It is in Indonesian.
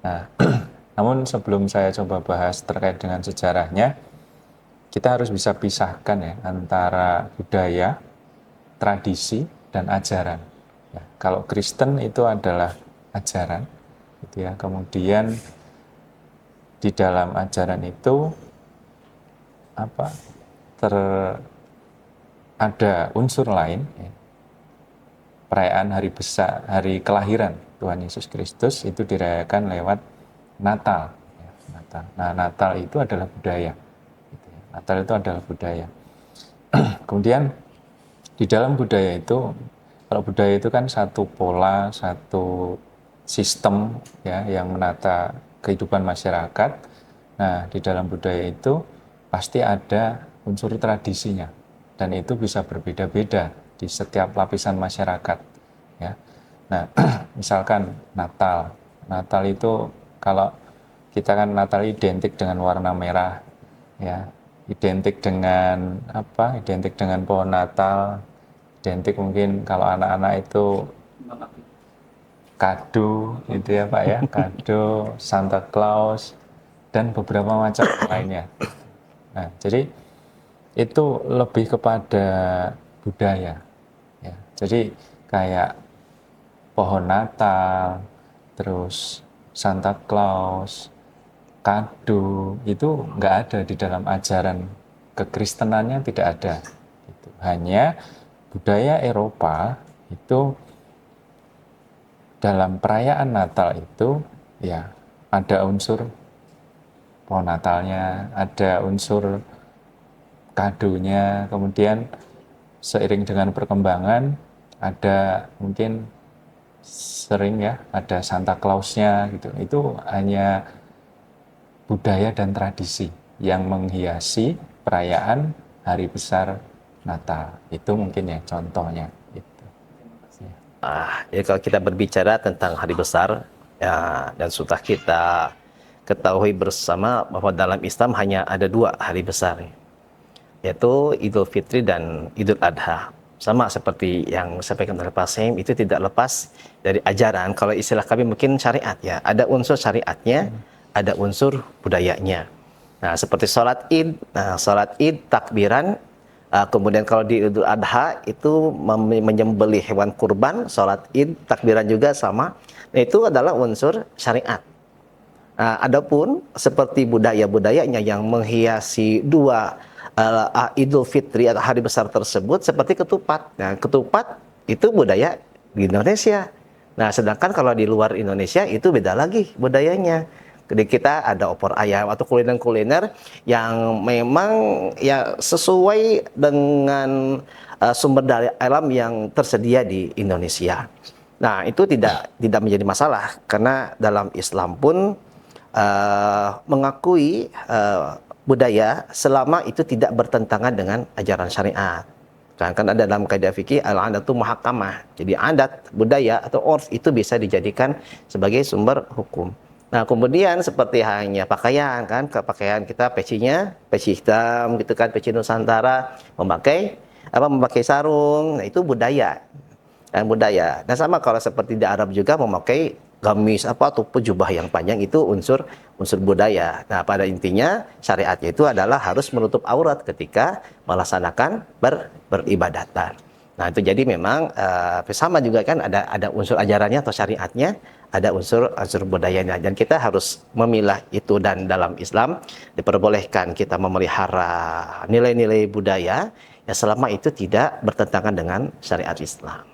Nah, namun sebelum saya coba bahas terkait dengan sejarahnya, kita harus bisa pisahkan ya antara budaya, tradisi, dan ajaran. Ya, kalau Kristen itu adalah ajaran, gitu ya. Kemudian di dalam ajaran itu apa ter ada unsur lain, ya, perayaan hari besar, hari kelahiran Tuhan Yesus Kristus itu dirayakan lewat Natal. Ya, Natal. Nah, Natal itu adalah budaya. Gitu ya. Natal itu adalah budaya. Kemudian di dalam budaya itu, kalau budaya itu kan satu pola, satu sistem ya yang menata kehidupan masyarakat. Nah, di dalam budaya itu pasti ada unsur tradisinya dan itu bisa berbeda-beda di setiap lapisan masyarakat ya. Nah, misalkan Natal. Natal itu kalau kita kan Natal identik dengan warna merah ya, identik dengan apa? Identik dengan pohon Natal, identik mungkin kalau anak-anak itu kado itu ya Pak ya, kado, Santa Claus dan beberapa macam lainnya. Nah, jadi itu lebih kepada budaya ya. Jadi kayak pohon Natal, terus Santa Claus, kado itu nggak ada di dalam ajaran kekristenannya, tidak ada. Gitu. Hanya budaya Eropa itu dalam perayaan Natal itu ya ada unsur pohon Natalnya, ada unsur kadonya, kemudian seiring dengan perkembangan ada mungkin sering ya ada Santa Clausnya gitu. Itu hanya budaya dan tradisi yang menghiasi perayaan hari besar Natal. Itu mungkin ya contohnya. Gitu. Ya kalau kita berbicara tentang hari besar, ya, dan sudah kita ketahui bersama bahwa dalam Islam hanya ada dua hari besar, yaitu Idul Fitri dan Idul Adha. Sama seperti yang disampaikan oleh Pak Sem, itu tidak lepas dari ajaran. Kalau istilah kami mungkin syariat ya, ada unsur syariatnya, ada unsur budayanya. Nah, seperti sholat id, takbiran, kemudian kalau di Idul Adha itu menyembelih hewan kurban, sholat id, takbiran juga sama. Nah, itu adalah unsur syariat. Adapun seperti budaya-budayanya yang menghiasi dua Idul Fitri atau hari besar tersebut seperti ketupat. Nah, ketupat itu budaya di Indonesia. Nah, sedangkan kalau di luar Indonesia itu beda lagi budayanya. Jadi kita ada opor ayam atau kuliner-kuliner yang memang ya sesuai dengan sumber daya alam yang tersedia di Indonesia. Nah, itu tidak menjadi masalah karena dalam Islam pun mengakui budaya selama itu tidak bertentangan dengan ajaran syariat. Kan ada dalam kaidah fikih al-adatu muhakkamah. Jadi adat, budaya atau urf itu bisa dijadikan sebagai sumber hukum. Nah, kemudian seperti hanya pakaian kan, pakaian kita pecinya, peci hitam gitu kan, peci Nusantara, memakai sarung. Nah, itu budaya. Dan budaya. Dan sama kalau seperti di Arab juga memakai gamis atau jubah yang panjang, itu unsur budaya. Nah, pada intinya syariatnya itu adalah harus menutup aurat ketika melaksanakan beribadatan. Nah, itu jadi memang sama juga kan ada unsur ajarannya atau syariatnya, ada unsur budayanya, dan kita harus memilah itu. Dan dalam Islam diperbolehkan kita memelihara nilai-nilai budaya ya selama itu tidak bertentangan dengan syariat Islam.